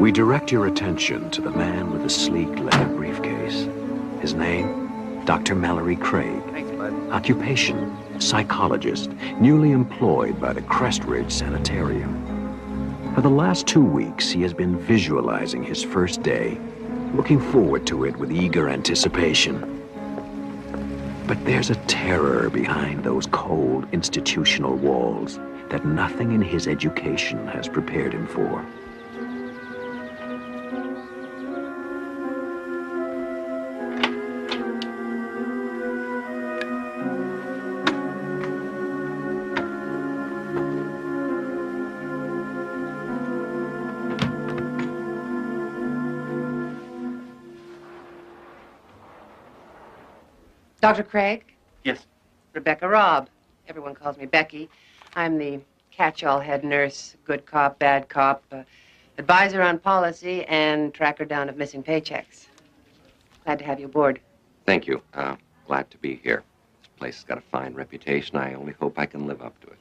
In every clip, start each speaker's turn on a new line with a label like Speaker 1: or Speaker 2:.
Speaker 1: We direct your attention to the man with the sleek leather briefcase. His name, Dr. Mallory Craig.
Speaker 2: Thanks, bud.
Speaker 1: Occupation, psychologist, newly employed by the Crestridge Sanitarium. For the last 2 weeks, he has been visualizing his first day, looking forward to it with eager anticipation. But there's a terror behind those cold institutional walls that nothing in his education has prepared him for.
Speaker 3: Dr. Craig?
Speaker 2: Yes.
Speaker 3: Rebecca Robb. Everyone calls me Becky. I'm the catch-all head nurse, good cop, bad cop, advisor on policy, and tracker down of missing paychecks. Glad to have you aboard.
Speaker 2: Thank you. Glad to be here. This place has got a fine reputation. I only hope I can live up to it.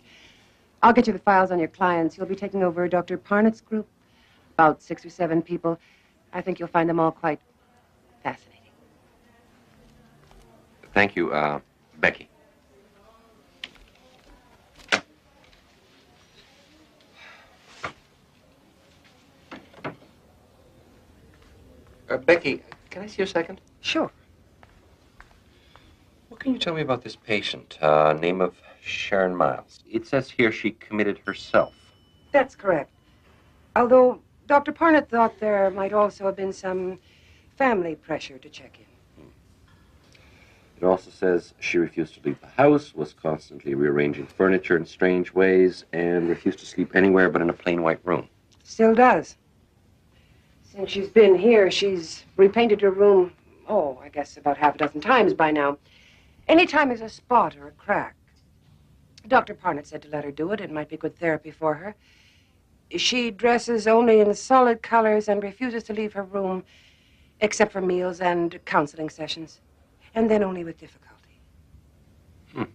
Speaker 3: I'll get you the files on your clients. You'll be taking over Dr. Parnett's group, about 6 or 7 people. I think you'll find them all quite fascinating.
Speaker 2: Thank you, Becky. Becky, can I see you a second?
Speaker 3: Sure.
Speaker 2: What can you tell me about this patient? Name of Sharon Miles. It says here she committed herself.
Speaker 3: That's correct. Although Dr. Parnett thought there might also have been some family pressure to check in.
Speaker 2: It also says she refused to leave the house, was constantly rearranging furniture in strange ways, and refused to sleep anywhere but in a plain white room.
Speaker 3: Still does. Since she's been here, she's repainted her room, I guess about half a dozen times by now. Anytime there's a spot or a crack. Dr. Parnett said to let her do it. It might be good therapy for her. She dresses only in solid colors and refuses to leave her room except for meals and counseling sessions. And then only with difficulty.
Speaker 2: I've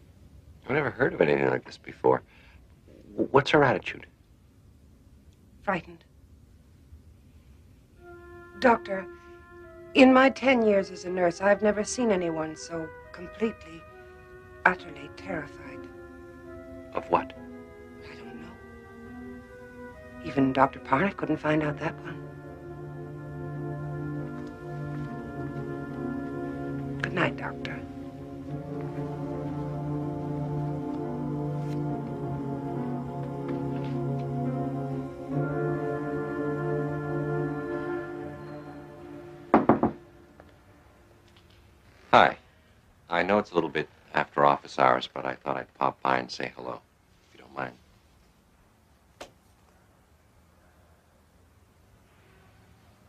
Speaker 2: never heard of anything like this before. What's her attitude?
Speaker 3: Frightened. Doctor, in my 10 years as a nurse, I've never seen anyone so completely, utterly terrified.
Speaker 2: Of what?
Speaker 3: I don't know. Even Dr. Parnett couldn't find out that one. Good night, Doctor.
Speaker 2: Hi. I know it's a little bit after office hours, but I thought I'd pop by and say hello, if you don't mind.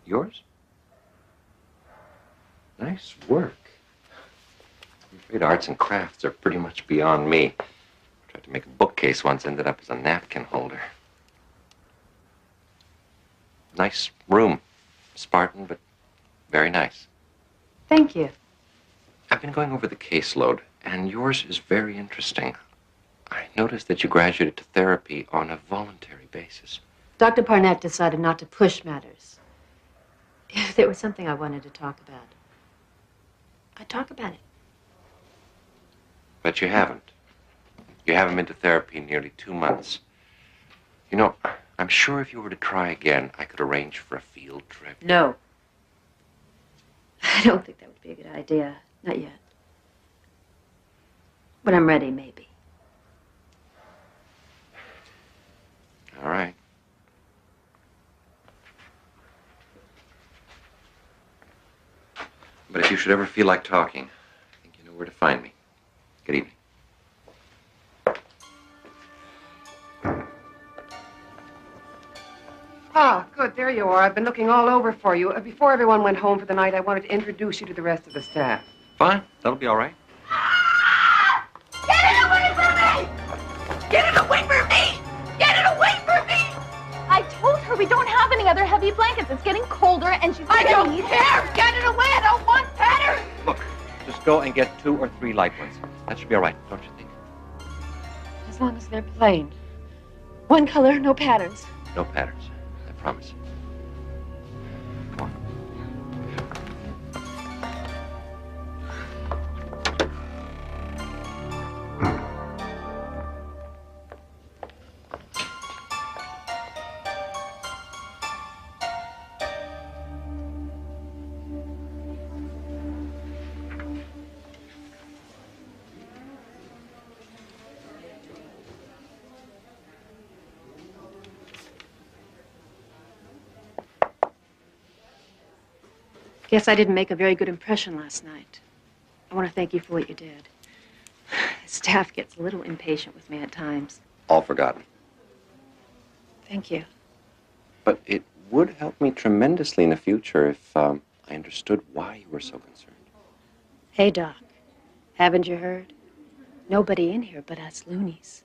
Speaker 2: Yours? Nice work. I'm afraid arts and crafts are pretty much beyond me. Tried to make a bookcase once, ended up as a napkin holder. Nice room. Spartan, but very nice.
Speaker 3: Thank you.
Speaker 2: I've been going over the caseload, and yours is very interesting. I noticed that you graduated to therapy on a voluntary basis.
Speaker 4: Dr. Parnett decided not to push matters. If there was something I wanted to talk about, I'd talk about it.
Speaker 2: But you haven't. You haven't been to therapy in nearly 2 months. You know, I'm sure if you were to try again, I could arrange for a field trip.
Speaker 4: No. I don't think that would be a good idea. Not yet. When I'm ready, maybe.
Speaker 2: All right. But if you should ever feel like talking, I think you know where to find me. Good evening.
Speaker 3: Ah, good. There you are. I've been looking all over for you. Before everyone went home for the night, I wanted to introduce you to the rest of the staff.
Speaker 2: Fine. That'll be all right.
Speaker 5: Get it away from me! Get it away from me! Get it away from me! I told her we don't have any other heavy blankets. It's getting colder and she's
Speaker 3: I don't care! Get it away! I don't want patterns!
Speaker 2: Look, just go and get 2 or 3 light ones. That should be all right, don't you think?
Speaker 4: As long as they're plain. One color, no patterns.
Speaker 2: No patterns. I promise.
Speaker 4: Guess I didn't make a very good impression last night. I want to thank you for what you did. The staff gets a little impatient with me at times.
Speaker 2: All forgotten.
Speaker 4: Thank you.
Speaker 2: But it would help me tremendously in the future if I understood why you were so concerned.
Speaker 4: Hey, Doc. Haven't you heard? Nobody in here but us loonies.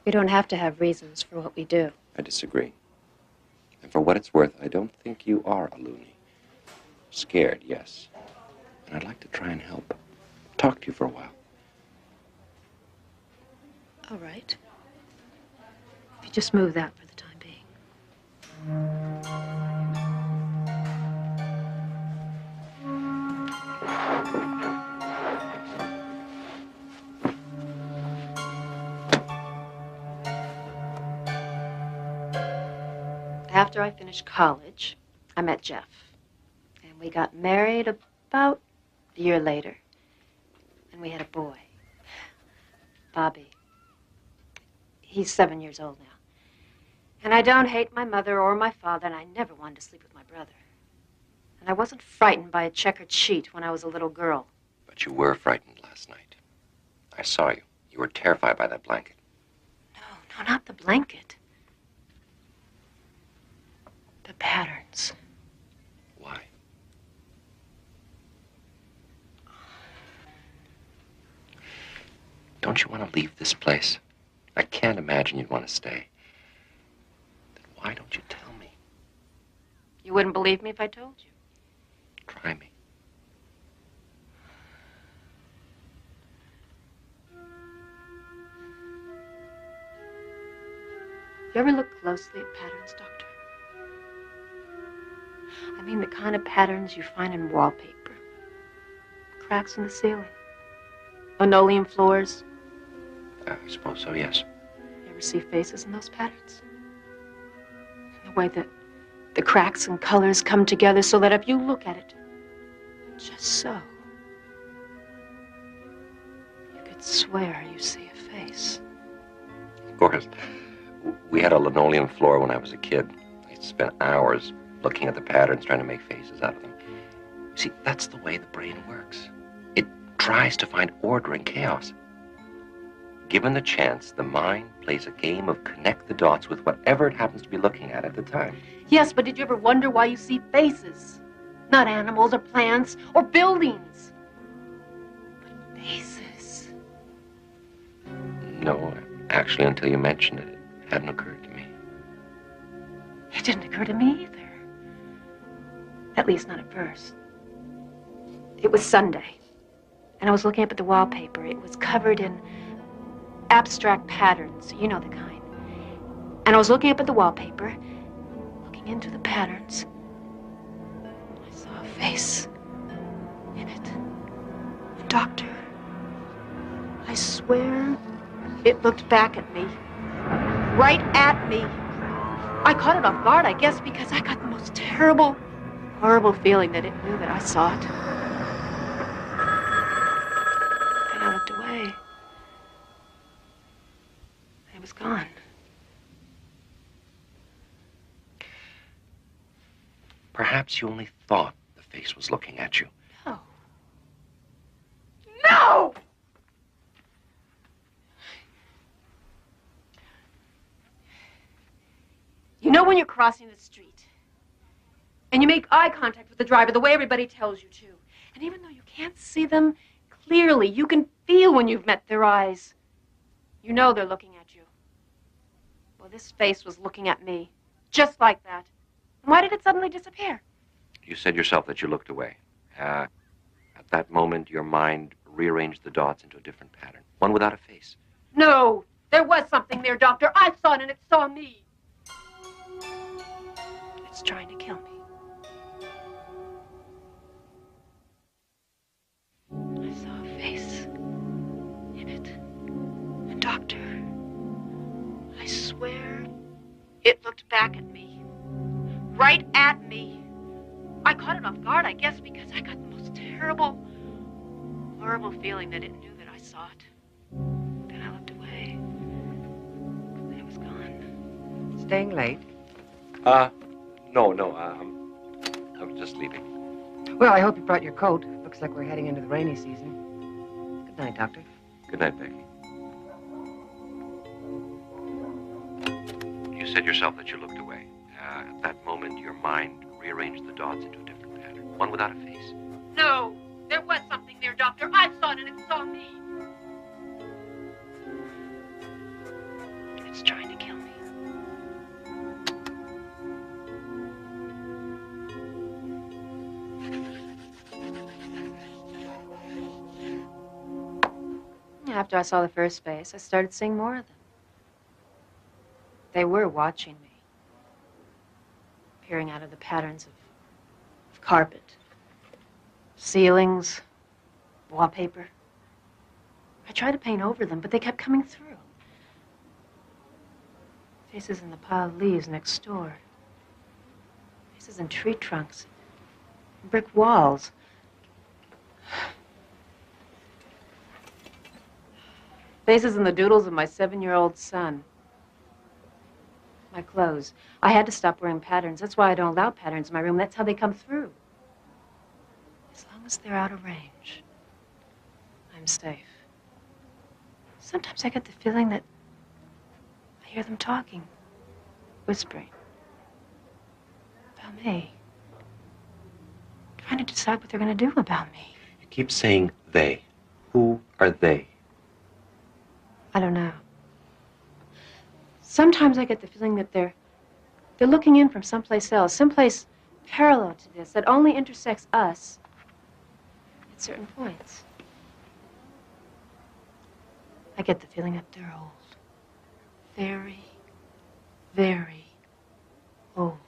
Speaker 4: We don't have to have reasons for what we do.
Speaker 2: I disagree. And for what it's worth, I don't think you are a loony. Scared, yes. And I'd like to try and help. Talk to you for a while.
Speaker 4: All right. If you just move that for the time being. After I finished college, I met Jeff. And we got married about a year later. And we had a boy, Bobby. He's 7 years old now. And I don't hate my mother or my father, and I never wanted to sleep with my brother. And I wasn't frightened by a checkered sheet when I was a little girl.
Speaker 2: But you were frightened last night. I saw you. You were terrified by that blanket.
Speaker 4: No, not the blanket. The patterns.
Speaker 2: Why? Don't you want to leave this place? I can't imagine you'd want to stay. Then why don't you tell me?
Speaker 4: You wouldn't believe me if I told you.
Speaker 2: Try me.
Speaker 4: You ever look closely at patterns, Doctor? I mean the kind of patterns you find in wallpaper. Cracks in the ceiling. Linoleum floors.
Speaker 2: I suppose so, yes.
Speaker 4: You ever see faces in those patterns? And the way that the cracks and colors come together so that if you look at it, just so, you could swear you see a face.
Speaker 2: Of course. We had a linoleum floor when I was a kid. I used to spend hours looking at the patterns, trying to make faces out of them. See, that's the way the brain works. It tries to find order in chaos. Given the chance, the mind plays a game of connect the dots with whatever it happens to be looking at the time.
Speaker 4: Yes, but did you ever wonder why you see faces? Not animals or plants or buildings, but faces.
Speaker 2: No, actually, until you mentioned it, it hadn't occurred to me.
Speaker 4: It didn't occur to me either. At least not at first. It was Sunday, and I was looking up at the wallpaper. It was covered in abstract patterns, you know the kind. And I was looking up at the wallpaper, looking into the patterns. I saw a face in it. Doctor, I swear it looked back at me. Right at me. I caught it off guard, I guess, because I got the most terrible, horrible feeling that it knew that I saw it. And I looked away. It was gone.
Speaker 2: Perhaps you only thought the face was looking at you.
Speaker 4: No. No! You know when you're crossing the street and you make eye contact with the driver the way everybody tells you to, and even though you can't see them clearly, you can feel when you've met their eyes. You know they're looking at you. Well, this face was looking at me, just like that. And why did it suddenly disappear?
Speaker 2: You said yourself that you looked away. At that moment, your mind rearranged the dots into a different pattern, one without a face.
Speaker 4: No, there was something there, Doctor. I saw it and it saw me. It's trying to kill me. I saw a face in it. And Doctor, I swear it looked back at me. Right at me. I caught it off guard, I guess, because I got the most terrible, horrible feeling that it knew that I saw it. Then I looked away. And it was gone.
Speaker 3: Staying late?
Speaker 2: No, I was just leaving.
Speaker 3: Well, I hope you brought your coat. Looks like we're heading into the rainy season. Good night, Doctor.
Speaker 2: Good night, Becky. You said yourself that you looked away. At that moment, your mind rearranged the dots into a different pattern, one without a face.
Speaker 5: No, there was something there, Doctor. I saw it and it saw me.
Speaker 4: It's trying to kill me. After I saw the first face, I started seeing more of them. They were watching me, peering out of the patterns of carpet, ceilings, wallpaper. I tried to paint over them, but they kept coming through. Faces in the pile of leaves next door. Faces in tree trunks, brick walls. Faces in the doodles of my 7-year-old son. My clothes. I had to stop wearing patterns. That's why I don't allow patterns in my room. That's how they come through. As long as they're out of range, I'm safe. Sometimes I get the feeling that I hear them talking, whispering about me, trying to decide what they're going to do about me.
Speaker 2: You keep saying they. Who are they?
Speaker 4: I don't know. Sometimes I get the feeling that they're looking in from someplace else, someplace parallel to this, that only intersects us at certain points. I get the feeling that they're old. Very, very old.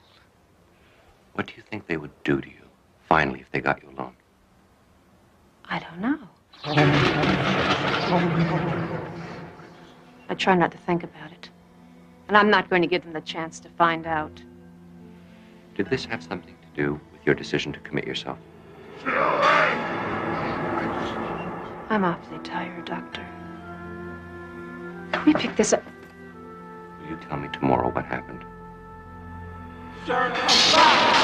Speaker 2: What do you think they would do to you, finally, if they got you alone?
Speaker 4: I don't know. I try not to think about it. And I'm not going to give them the chance to find out.
Speaker 2: Did this have something to do with your decision to commit yourself?
Speaker 4: I'm awfully tired, Doctor. Can we pick this up?
Speaker 2: Will you tell me tomorrow what happened?
Speaker 6: Sir, come back!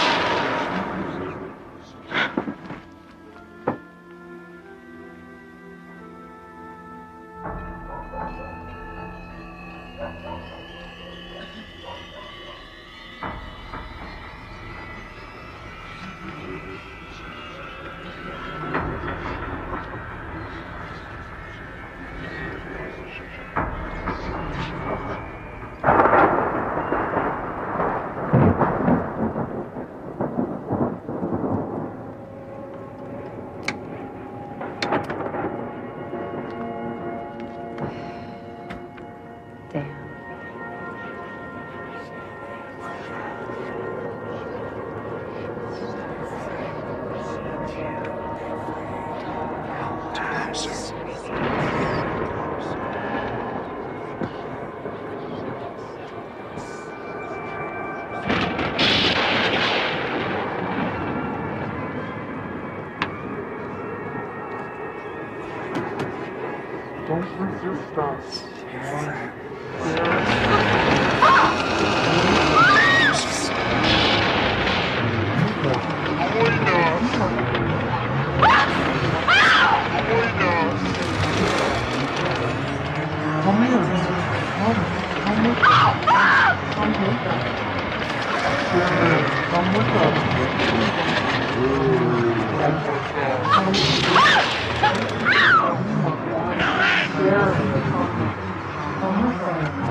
Speaker 6: Don't resist us.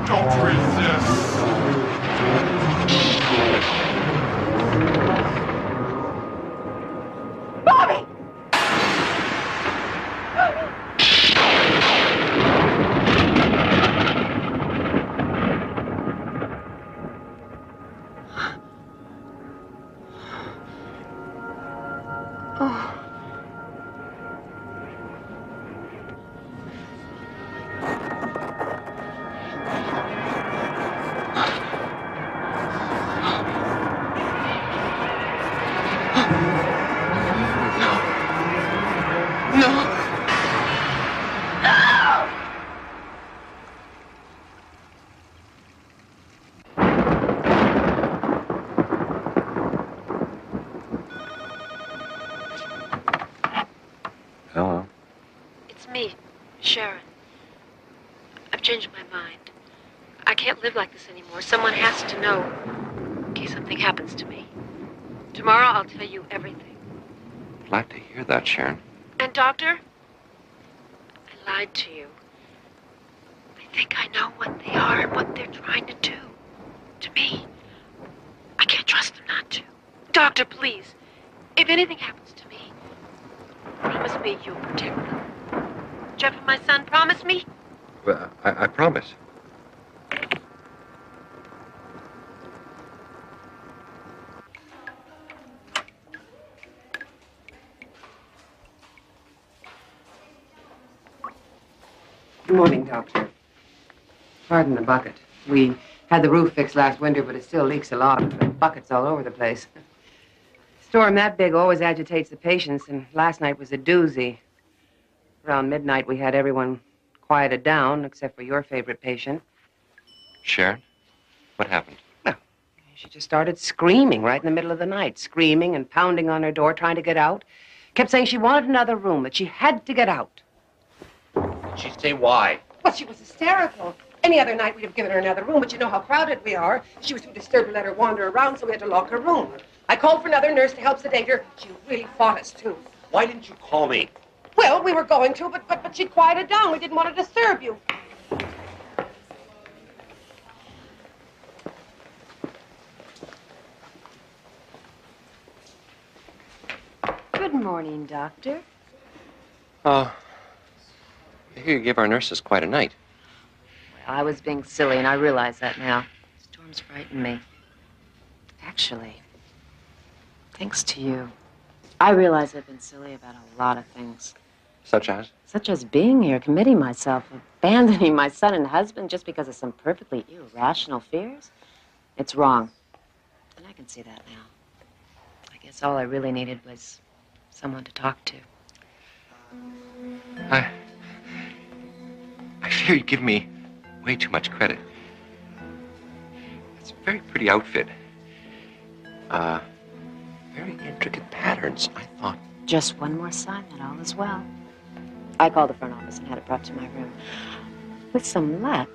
Speaker 6: Don't resist.
Speaker 5: Bobby!
Speaker 4: Oh. Sharon. I've changed my mind. I can't live like this anymore. Someone has to know in case something happens to me. Tomorrow I'll tell you everything.
Speaker 2: Glad to hear that, Sharon.
Speaker 4: And, Doctor, I lied to you. I think I know what they are and what they're trying to do to me. I can't trust them not to. Doctor, please, if anything happens to me, promise me you'll protect them. Jeff and my son, promise me?
Speaker 2: Well, I promise.
Speaker 3: Good morning, Doctor. Pardon the bucket. We had the roof fixed last winter, but it still leaks a lot. The bucket's all over the place. A storm that big always agitates the patients, and last night was a doozy. Around midnight, we had everyone quieted down, except for your favorite patient.
Speaker 2: Sharon? What happened?
Speaker 3: Well, she just started screaming right in the middle of the night, screaming and pounding on her door, trying to get out. Kept saying she wanted another room, that she had to get out.
Speaker 2: Did she say why?
Speaker 3: Well, she was hysterical. Any other night, we'd have given her another room, but you know how crowded we are. She was too disturbed to let her wander around, so we had to lock her room. I called for another nurse to help sedate her. She really fought us, too.
Speaker 2: Why didn't you call me?
Speaker 3: Well, we were going to, but she quieted down. We didn't want to disturb you.
Speaker 4: Good morning, Doctor.
Speaker 2: I hear you gave our nurses quite a night.
Speaker 4: Well, I was being silly, and I realize that now. Storms frighten me. Actually, thanks to you, I realize I've been silly about a lot of things.
Speaker 2: Such as?
Speaker 4: Such as being here, committing myself, abandoning my son and husband just because of some perfectly irrational fears. It's wrong. And I can see that now. I guess all I really needed was someone to talk to.
Speaker 2: I fear you give me way too much credit. It's a very pretty outfit. Very intricate patterns, I thought.
Speaker 4: Just one more sign that all is well. I called the front office and had it brought to my room. With some luck,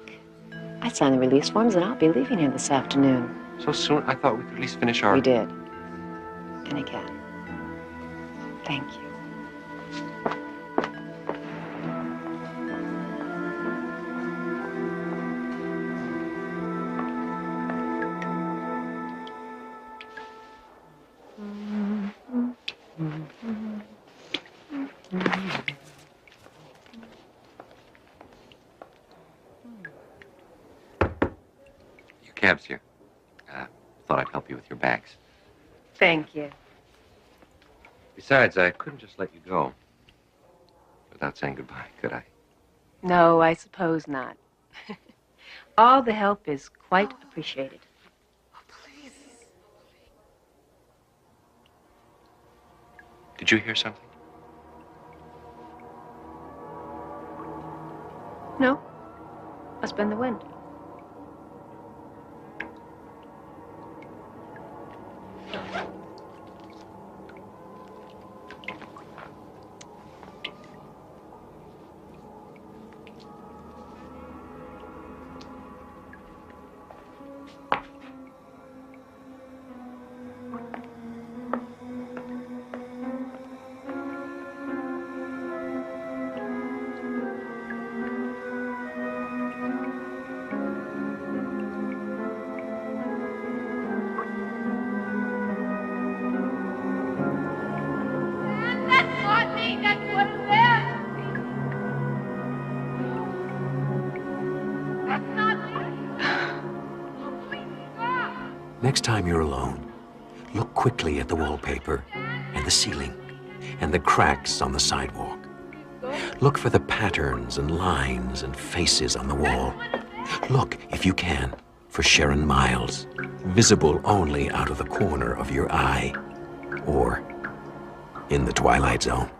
Speaker 4: I signed the release forms and I'll be leaving here this afternoon.
Speaker 2: So soon? I thought we could at least finish our...
Speaker 4: We did. And again. Thank you.
Speaker 2: Cab's here. Thought I'd help you with your bags.
Speaker 4: Thank you.
Speaker 2: Besides, I couldn't just let you go without saying goodbye, could I?
Speaker 4: No, I suppose not. All the help is quite appreciated.
Speaker 3: Oh, please.
Speaker 2: Did you hear something?
Speaker 4: No. Must have been the wind.
Speaker 1: Next time you're alone, look quickly at the wallpaper and the ceiling and the cracks on the sidewalk. Look for the patterns and lines and faces on the wall. Look, if you can, for Sharon Miles, visible only out of the corner of your eye or in the Twilight Zone.